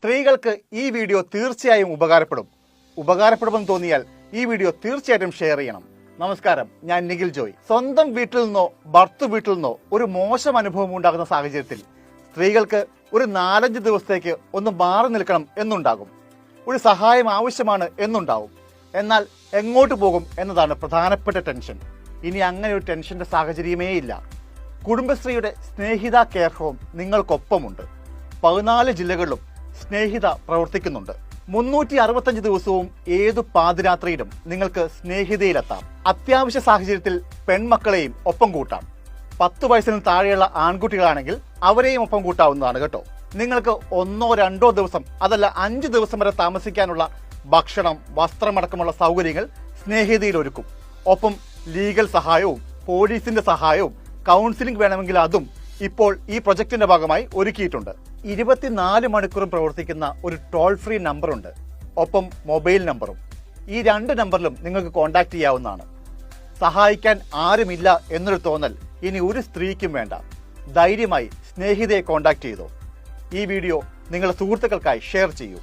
സ്ത്രീകൾക്ക് ഈ വീഡിയോ തീർച്ചയായും ഉപകാരപ്പെടുമെന്ന് തോന്നിയാൽ ഈ വീഡിയോ തീർച്ചയായിട്ടും ഷെയർ ചെയ്യണം. നമസ്കാരം, ഞാൻ നിഖിൽ ജോയ്. സ്വന്തം വീട്ടിൽ നിന്നോ ഭർത്തു വീട്ടിൽ നിന്നോ ഒരു മോശം അനുഭവം ഉണ്ടാകുന്ന സാഹചര്യത്തിൽ സ്ത്രീകൾക്ക് ഒരു 4-5 ദിവസത്തേക്ക് ഒന്ന് മാറി നിൽക്കണം എന്നുണ്ടാകും. ഒരു സഹായം ആവശ്യമാണ് എന്നുണ്ടാവും. എന്നാൽ എങ്ങോട്ട് പോകും എന്നതാണ് പ്രധാനപ്പെട്ട ടെൻഷൻ. ഇനി അങ്ങനെ ഒരു ടെൻഷന്റെ സാഹചര്യമേ ഇല്ല. കുടുംബശ്രീയുടെ സ്നേഹിത കെയർ ഹോം നിങ്ങൾക്കൊപ്പമുണ്ട്. 14 ജില്ലകളിലും സ്നേഹിത പ്രവർത്തിക്കുന്നുണ്ട്. 365 ദിവസവും ഏതു പാതിരാത്രിയിലും നിങ്ങൾക്ക് സ്നേഹിതയിലെത്താം. അത്യാവശ്യ സാഹചര്യത്തിൽ പെൺമക്കളെയും ഒപ്പം കൂട്ടാം. 10 വയസ്സിന് താഴെയുള്ള ആൺകുട്ടികളാണെങ്കിൽ അവരെയും ഒപ്പം കൂട്ടാവുന്നതാണ് കേട്ടോ. നിങ്ങൾക്ക് 1-2 ദിവസം അതല്ല 5 ദിവസം വരെ താമസിക്കാനുള്ള ഭക്ഷണം, വസ്ത്രമടക്കമുള്ള സൗകര്യങ്ങൾ സ്നേഹിതയിൽ ഒരുക്കും. ഒപ്പം ലീഗൽ സഹായവും പോലീസിന്റെ സഹായവും കൗൺസിലിംഗ് വേണമെങ്കിൽ അതും ഇപ്പോൾ ഈ പ്രൊജക്ടിന്റെ ഭാഗമായി ഒരുക്കിയിട്ടുണ്ട്. 24 മണിക്കൂറും പ്രവർത്തിക്കുന്ന ഒരു ടോൾ ഫ്രീ നമ്പറുണ്ട്. ഒപ്പം മൊബൈൽ നമ്പറും. ഈ 2 നമ്പറിലും നിങ്ങൾക്ക് കോൺടാക്ട് ചെയ്യാവുന്നതാണ്. സഹായിക്കാൻ ആരുമില്ല എന്നൊരു തോന്നൽ ഇനി ഒരു സ്ത്രീക്കും വേണ്ട. ധൈര്യമായി സ്നേഹിതയെ കോൺടാക്ട് ചെയ്തോ. ഈ വീഡിയോ നിങ്ങളുടെ സുഹൃത്തുക്കൾക്കായി ഷെയർ ചെയ്യൂ.